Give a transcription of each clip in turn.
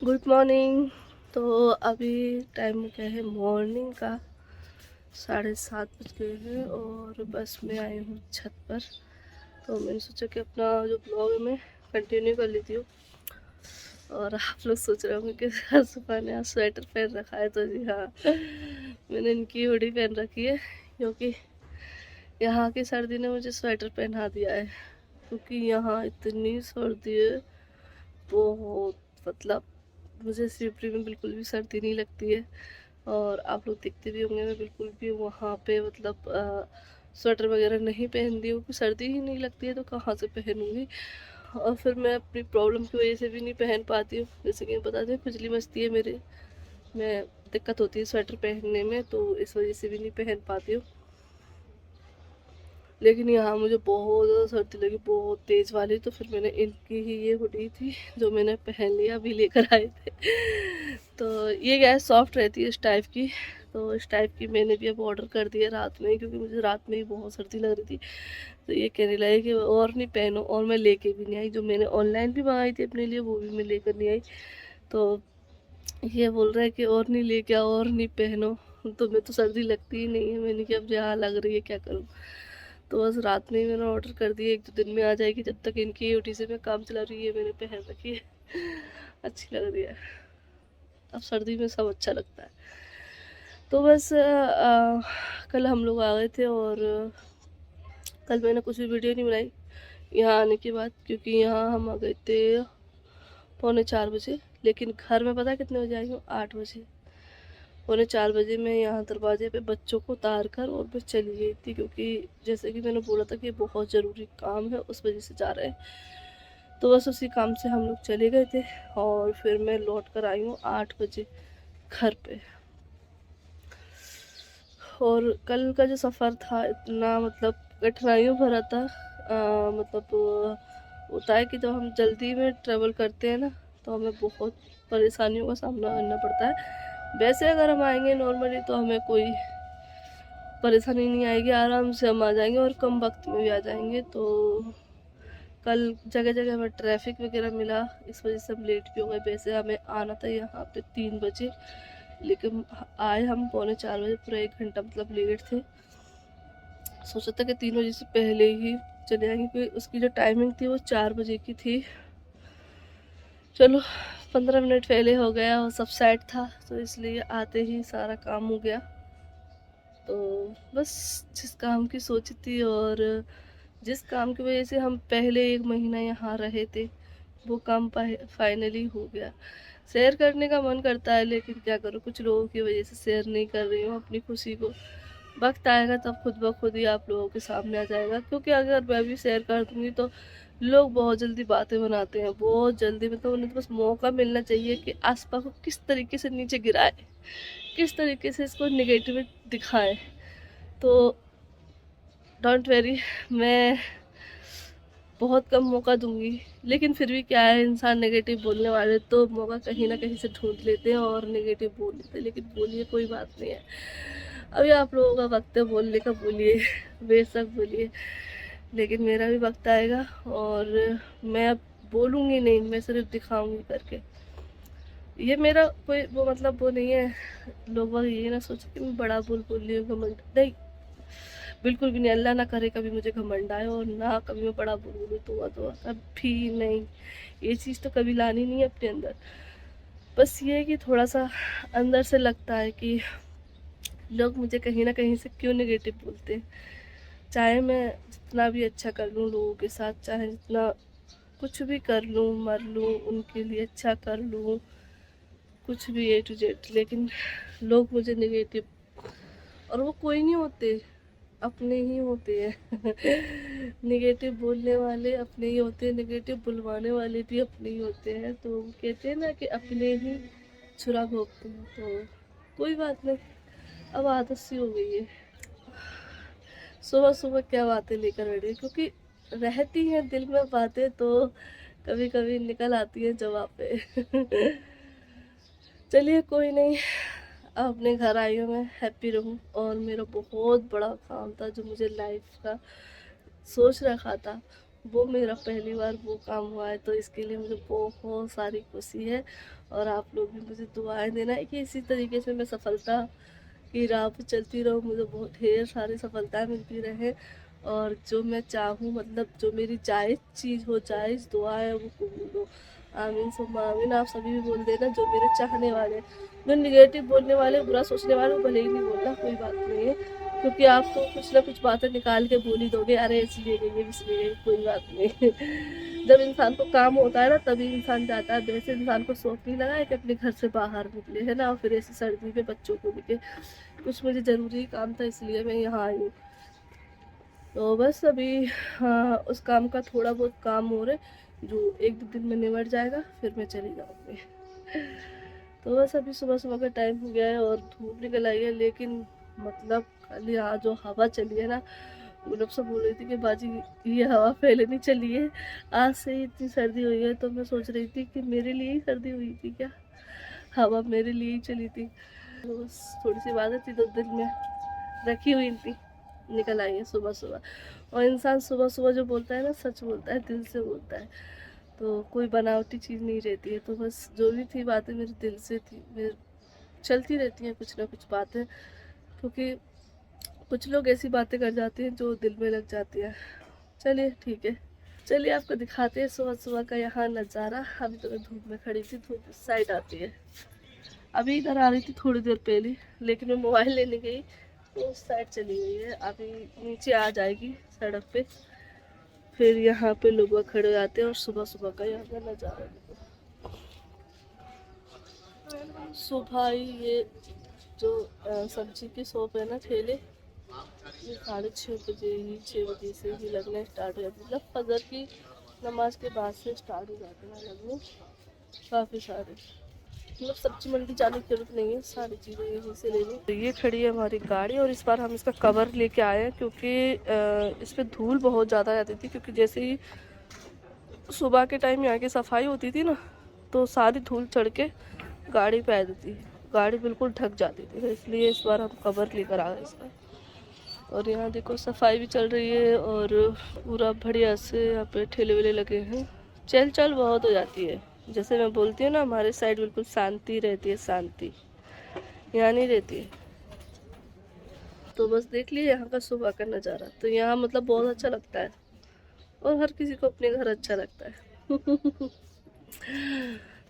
Good morning. तो अभी time क्या है, मॉर्निंग का 7:30 बज गए हैं और बस मैं आई हूँ छत पर। तो मैंने सोचा कि अपना जो ब्लॉग है मैं कंटिन्यू कर लेती हूँ। और आप लोग सोच रहे होंगे कि हर सुबह ने आज स्वेटर पहन रखा है। तो जी हाँ, मैंने इनकी हुडी पहन रखी है क्योंकि यहाँ की सर्दी ने मुझे स्वेटर पहना दिया है। क्योंकि यहाँ इतनी सर्दी है, बहुत मतलब मुझे शिवपुरी में बिल्कुल भी सर्दी नहीं लगती है। और आप लोग देखते भी होंगे मैं बिल्कुल भी वहाँ पे मतलब स्वेटर वगैरह नहीं पहनती हूँ कि सर्दी ही नहीं लगती है तो कहाँ से पहनूंगी। और फिर मैं अपनी प्रॉब्लम की वजह से भी नहीं पहन पाती हूँ। जैसे कि बता दें, खुजली मचती है मेरे, मैं दिक्कत होती है स्वेटर पहनने में, तो इस वजह से भी नहीं पहन पाती हूँ। लेकिन यहाँ मुझे बहुत ज़्यादा सर्दी लगी, बहुत तेज़ वाली। तो फिर मैंने इनकी ही ये हुडी थी जो मैंने पहन लिया, अभी लेकर आए थे। तो ये क्या है, सॉफ्ट रहती है इस टाइप की। तो इस टाइप की मैंने भी अब ऑर्डर कर दिया रात में, क्योंकि मुझे रात में ही बहुत सर्दी लग रही थी। तो ये कहने लगे कि और नहीं पहनो, और मैं लेके भी नहीं आई। जो मैंने ऑनलाइन भी मंगाई थी अपने लिए वो भी मैं लेकर नहीं आई। तो ये बोल रहा है कि और नहीं लेके आओ, और नहीं पहनो। तो मैं तो सर्दी लगती ही नहीं है। मैंने कहा अब जहाँ लग रही है क्या करूँ। तो बस रात में ही मैंने ऑर्डर कर दिया, 1-2 दिन में आ जाएगी। जब तक इनकी यूटी से मैं काम चला रही है मैंने पहन रखी है। अच्छी लग रही है। अब सर्दी में सब अच्छा लगता है। तो बस कल हम लोग आ गए थे और कल मैंने कुछ भी वीडियो नहीं बनाई यहाँ आने के बाद, क्योंकि यहाँ हम आ गए थे 3:45 बजे। लेकिन घर में पता है कितने बजे आई हूँ? 8 बजे। 3:45 मैं यहाँ दरवाजे पे बच्चों को उतार कर और मैं चली गई थी, क्योंकि जैसे कि मैंने बोला था कि बहुत ज़रूरी काम है, उस वजह से जा रहे हैं। तो बस उसी काम से हम लोग चले गए थे और फिर मैं लौट कर आई हूँ 8 बजे घर पे। और कल का जो सफ़र था इतना मतलब कठिनाइयों भरा था। मतलब होता है कि जब हम जल्दी में ट्रेवल करते हैं ना, तो हमें बहुत परेशानियों का सामना करना पड़ता है। वैसे अगर हम आएंगे नॉर्मली तो हमें कोई परेशानी नहीं आएगी, आराम से हम आ जाएंगे और कम वक्त में भी आ जाएंगे। तो कल जगह जगह हमें ट्रैफिक वगैरह मिला, इस वजह से हम लेट भी हो गए। वैसे हमें आना था यहाँ पे 3 बजे, लेकिन आए हम 3:45 बजे, पूरा 1 घंटा मतलब लेट थे। सोचा था कि 3 बजे से पहले ही चले आएंगे, क्योंकि उसकी जो टाइमिंग थी वो 4 बजे की थी। चलो 15 मिनट पहले हो गया और सब सेट था, तो इसलिए आते ही सारा काम हो गया। तो बस जिस काम की सोची थी और जिस काम की वजह से हम पहले 1 महीना यहाँ रहे थे, वो काम फाइनली हो गया। शेयर करने का मन करता है, लेकिन क्या करूँ, कुछ लोगों की वजह से शेयर नहीं कर रही हूँ अपनी खुशी को। वक्त आएगा तब खुद ब खुद ही आप लोगों के सामने आ जाएगा। क्योंकि अगर मैं भी शेयर कर दूँगी तो लोग बहुत जल्दी बातें बनाते हैं, बहुत जल्दी। मतलब उन्हें तो बस मौका मिलना चाहिए कि आसपास को किस तरीके से नीचे गिराए, किस तरीके से इसको निगेटिव दिखाएं। तो डोंट वेरी, मैं बहुत कम मौका दूंगी। लेकिन फिर भी क्या है, इंसान नेगेटिव बोलने वाले तो मौका कहीं ना कहीं से ढूंढ लेते हैं और नेगेटिव बोल लेते हैं। लेकिन बोलिए, कोई बात नहीं है, अभी आप लोगों का वक्त है बोलने का, बोलिए, बेशक बोलिए। लेकिन मेरा भी वक्त आएगा और मैं अब बोलूँगी नहीं, मैं सिर्फ दिखाऊंगी करके। ये मेरा कोई वो मतलब वो नहीं है। लोग बाग ये ना सोचे कि मैं बड़ा बोल रही हूँ, घमंड नहीं, बिल्कुल भी नहीं। अल्लाह ना करे कभी मुझे घमंड आए और ना कभी मैं बड़ा बोलूँ, तो कभी नहीं। ये चीज़ तो कभी लानी नहीं है अपने अंदर। बस ये है कि थोड़ा सा अंदर से लगता है कि लोग मुझे कहीं ना कहीं से क्यों नेगेटिव बोलते हैं। चाहे मैं जितना भी अच्छा कर लूँ लोगों के साथ, चाहे जितना कुछ भी कर लूँ, मर लूँ उनके लिए, अच्छा कर लूँ, कुछ भी A to Z, लेकिन लोग मुझे नेगेटिव, और वो कोई नहीं होते, अपने ही होते हैं। नेगेटिव बोलने वाले अपने ही होते हैं, नेगेटिव बुलवाने वाले भी अपने ही होते हैं। तो वो कहते हैं ना कि अपने ही छुरा भोंकते हैं। तो कोई बात नहीं, अब आदत सी हो गई है। सुबह सुबह क्या बातें लेकर बैठे, क्योंकि रहती हैं दिल में बातें तो कभी कभी निकल आती हैं जवाब पे। चलिए कोई नहीं, अब अपने घर आई हूँ, मैं हैप्पी रहूँ। और मेरा बहुत बड़ा काम था जो मुझे लाइफ का सोच रखा था, वो मेरा पहली बार वो काम हुआ है, तो इसके लिए मुझे बहुत सारी खुशी है। और आप लोग भी मुझे दुआएं देना है कि इसी तरीके से मैं सफलता की राह पे चलती रहूँ, मुझे बहुत ढेर सारी सफलताएं मिलती रहे, और जो मैं चाहूँ, मतलब जो मेरी जायज़ चीज़ हो, जायज़ दुआ है, वो कबूल हो। आमीन सुम्मा आमीन। आप सभी भी बोल देना, जो मेरे चाहने वाले, जो निगेटिव बोलने वाले, बुरा सोचने वाले, वो भले ही नहीं बोलना, कोई बात नहीं है, क्योंकि आप तो कुछ ना कुछ बातें निकाल के बोल ही दोगे, अरे इसलिए गई है, इसलिए गई, कोई बात नहीं। जब इंसान को काम होता है ना, तभी इंसान जाता है। वैसे इंसान को शौक नहीं लगा है कि अपने घर से बाहर निकले, है ना, और फिर ऐसी सर्दी में बच्चों को लेके, कुछ मुझे ज़रूरी काम था, इसलिए मैं यहाँ आई हूँ। तो बस अभी हाँ, उस काम का थोड़ा बहुत काम हो रहा है, जो एक दो दिन में निमट जाएगा, फिर मैं चली जाऊँगी। तो बस अभी सुबह सुबह का टाइम हो गया है और धूप निकल आई है, लेकिन मतलब कल यहाँ जो हवा चली है ना, वो लोग सब बोल रही थी कि बाजी ये हवा पहले नहीं चली है, आज से ही इतनी सर्दी हुई है। तो मैं सोच रही थी कि मेरे लिए ही सर्दी हुई थी क्या, हवा मेरे लिए ही चली थी। तो बस थोड़ी सी बात थी, तो दिल में रखी हुई थी, निकल आई है सुबह सुबह। और इंसान सुबह सुबह जो बोलता है ना, सच बोलता है, दिल से बोलता है, तो कोई बनावटी चीज़ नहीं रहती है। तो बस जो भी थी बातें मेरे दिल से थी, मेरे चलती रहती हैं कुछ ना कुछ बातें, क्योंकि कुछ लोग ऐसी बातें कर जाते हैं जो दिल में लग जाती हैं। चलिए ठीक है, चलिए आपको दिखाते हैं सुबह सुबह का यहाँ नज़ारा। अभी तो मैं धूप में खड़ी थी, धूप इस साइड आती है, अभी इधर आ रही थी थोड़ी देर पहले, लेकिन मैं मोबाइल लेने गई तो उस साइड चली गई है, अभी नीचे आ जाएगी सड़क पे। फिर यहाँ पे लोग खड़े हो जाते हैं, और सुबह सुबह का यहाँ का नज़ारा देखो। सुबह ही ये जो सब्जी की शॉप है ना, ठेले, ये 6:30 बजे ही, 6 बजे से ही लगना स्टार्ट हो जाती है, मतलब फजर की नमाज के बाद से स्टार्ट हो जाते हैं लगने, काफ़ी सारे। मतलब सब्जी मंडी जाने की जरूरत नहीं है, सारी चीज़ें यहीं से ले लो। तो ये खड़ी है हमारी गाड़ी, और इस बार हम इसका कवर लेके आए हैं, क्योंकि इस पर धूल बहुत ज़्यादा आती थी, क्योंकि जैसे ही सुबह के टाइम यहाँ की सफाई होती थी ना, तो सारी धूल चढ़ के गाड़ी पे आ जाती, गाड़ी बिल्कुल ढक जाती थी, तो इसलिए इस बार हम कवर लेकर आ गए इसका। और यहाँ देखो सफाई भी चल रही है, और पूरा बढ़िया से यहाँ पे ठेले वेले लगे हैं, चल चल बहुत हो जाती है। जैसे मैं बोलती हूँ ना, हमारे साइड बिल्कुल शांति रहती है, शांति यहाँ नहीं रहती है। तो बस देख लीजिए यहाँ का सुबह का नज़ारा, तो यहाँ मतलब बहुत अच्छा लगता है, और हर किसी को अपने घर अच्छा लगता है।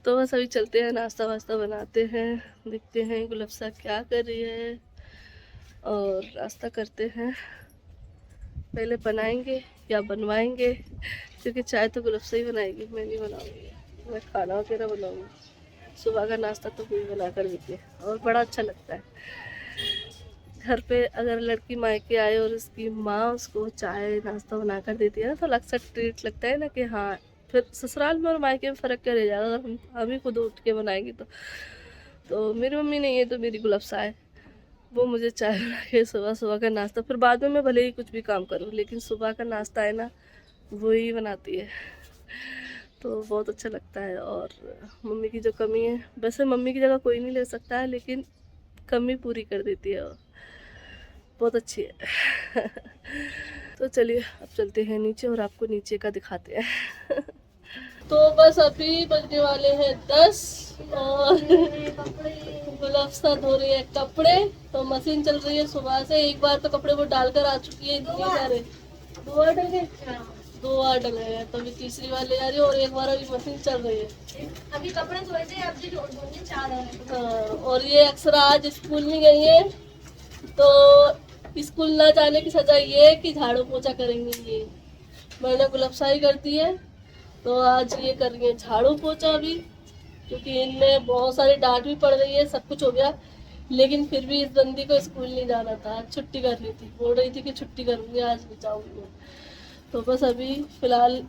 तो बस अभी चलते हैं, नाश्ता वास्ता बनाते हैं, देखते हैं गुलफ्सा क्या कर रही है, और नाश्ता करते हैं। पहले बनाएंगे या बनवाएंगे, क्योंकि चाय तो गुलफ्सा ही बनाएगी, मैं नहीं बनाऊंगी, मैं खाना वगैरह बनाऊंगी। सुबह का नाश्ता तो कोई बना कर देती है, और बड़ा अच्छा लगता है घर पे अगर लड़की मायके आए और उसकी माँ उसको चाय नाश्ता बना कर देती है ना, तो अलग सा ट्रीट लगता है ना, कि हाँ, फिर ससुराल में और मायके में फ़र्क क्या रह जाएगा अगर हम ही खुद उठ के बनाएंगे तो मेरी मम्मी नहीं है, तो मेरी गुलफ्सा है, वो मुझे चाय बना के सुबह सुबह का नाश्ता, फिर बाद में मैं भले ही कुछ भी काम करूँ, लेकिन सुबह का नाश्ता है ना, वो ही बनाती है, तो बहुत अच्छा लगता है। और मम्मी की जो कमी है, वैसे मम्मी की जगह कोई नहीं ले सकता है, लेकिन कमी पूरी कर देती है, और बहुत अच्छी है। तो चलिए अब चलते हैं नीचे, और आपको नीचे का दिखाते हैं। तो बस अभी बजने वाले हैं 10, और गुलफ्सा धो रही है कपड़े, तो मशीन चल रही है सुबह से। एक बार तो कपड़े वो डालकर आ चुकी है, इतने सारे 2 बार डल गए, 2 बार डले हैं, तो अभी तीसरी बार ले आ रही है, और एक बार अभी मशीन चल रही है। अभी कपड़े धोए थे, अभी 4 हैं। हाँ, और ये अक्सर आज स्कूल में गई है, तो स्कूल ना जाने की सजा ये है कि झाड़ू पोछा करेंगे, ये मैंने गुलफ्साई करती है, तो आज ये कर रही है झाड़ू पोछा अभी, क्योंकि इनमें बहुत सारी डांट भी पड़ रही है, सब कुछ हो गया, लेकिन फिर भी इस बंदी को स्कूल नहीं जाना था, छुट्टी कर रही थी, बोल रही थी कि छुट्टी करूँगी, आज नहीं जाऊँगी। तो बस अभी फ़िलहाल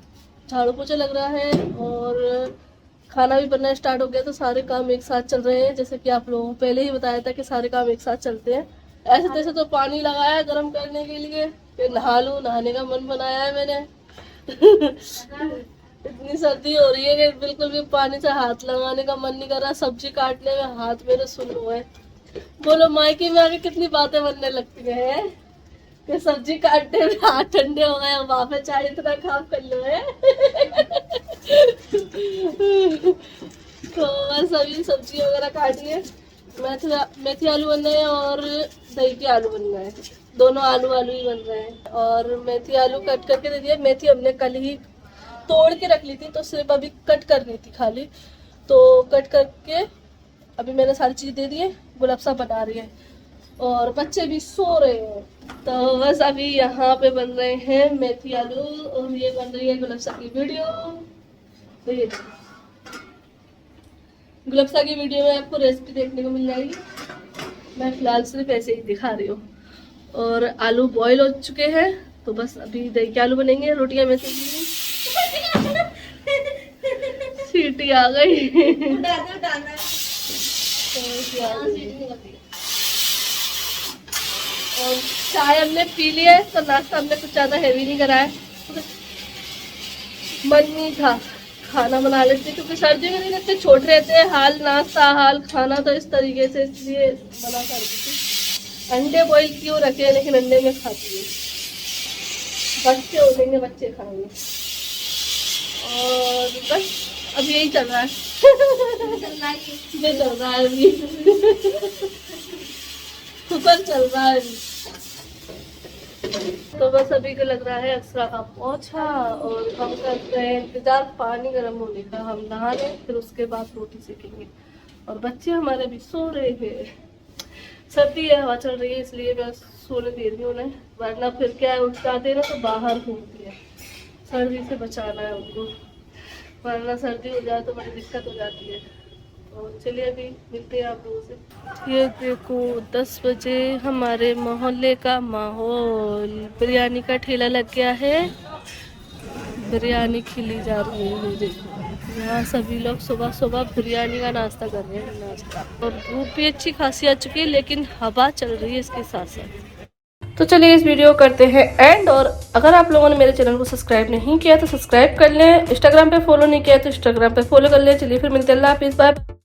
झाड़ू पोछा लग रहा है, और खाना भी बनना स्टार्ट हो गया, तो सारे काम एक साथ चल रहे हैं, जैसे कि आप लोगों को पहले ही बताया था कि सारे काम एक साथ चलते हैं। ऐसे तैसे तो पानी लगाया है गर्म करने के लिए, फिर नहा लूँ, नहाने का मन बनाया है मैंने। इतनी सर्दी हो रही है कि बिल्कुल भी पानी से हाथ लगाने का मन नहीं कर रहा, सब्जी काटने में हाथ मेरे सुन्न हुए। बोलो मायके में आके कितनी बातें बनने लगती है। कि सब्जी काटने में हाथ ठंडे हो गए, वहां पे चाय इतना काम कर लो है। तो बस अभी सब्जी वगैरह काटी है, मेथी आलू बन रहे हैं और दही के आलू बन रहे हैं, दोनों आलू आलू ही बन रहे हैं। और मेथी आलू कट करके दे दिए, मेथी हमने कल ही तोड़ के रख ली थी, तो सिर्फ अभी कट करनी थी खाली, तो कट करके अभी मैंने सारी चीज़ दे दी है। गुलाब साहब बना रही है और बच्चे भी सो रहे हैं। तो बस अभी यहाँ पे बन रहे हैं मेथी आलू और ये बन रही है गुलाब साहब की वीडियो। तो ये गुलाब साहब की वीडियो में आपको रेसिपी देखने को मिल जाएगी, मैं फिलहाल सिर्फ ऐसे ही दिखा रही हूँ। और आलू बॉईल हो चुके हैं, तो बस अभी दही के आलू बनेंगे, रोटियां में से सीटी आ गई। और चाय हमने पी ली है, तो नाश्ता हमने कुछ ज़्यादा हैवी नहीं करा है, मन नहीं था खाना बना लेते, क्योंकि सर्दी में दिन इतने छोटे रहते हैं, हाल नाश्ता हाल खाना, तो इस तरीके से इसलिए बना कर दी थी। अंडे बॉईल क्यों रखे, लेकिन अंडे में खाती है, बच्चे हो जाएंगे बच्चे खाएंगे। और बस अभी यही चल रहा है, ये चल रहा है अभी, कुकर चल रहा है अभी। तो बस अभी को लग रहा है अक्सरा का पहुंचा और हम कर रहे हैं इंतजार पानी गर्म होने का, हम नहा लें फिर उसके बाद रोटी सेकेंगे। और बच्चे हमारे भी सो रहे हैं, सर्दी है, हवा चल रही है, इसलिए मैं सोने दे रही हूँ उन्हें, वरना फिर क्या है उठ जाते हैं ना तो बाहर घूमती है, सर्दी से बचाना है उनको, वरना सर्दी हो जाए तो बड़ी दिक्कत हो जाती है। और चलिए अभी मिलते हैं आप लोगों से। ये देखो 10 बजे हमारे मोहल्ले का माहौल, बिरयानी का ठेला लग गया है, बिरयानी खिली जा रही है। ये देखो यहाँ सभी लोग सुबह सुबह बिरयानी का नाश्ता कर रहे हैं, नाश्ता। और धूप भी अच्छी खासी आ चुकी है, लेकिन हवा चल रही है इसके साथ साथ। तो चलिए इस वीडियो करते हैं एंड। और अगर आप लोगों ने मेरे चैनल को सब्सक्राइब नहीं किया तो सब्सक्राइब कर लें, इंस्टाग्राम पे फॉलो नहीं किया तो इंस्टाग्राम पे फॉलो कर लें। चलिए फिर मिलते हैं, अल्लाह हाफिज़, बाय।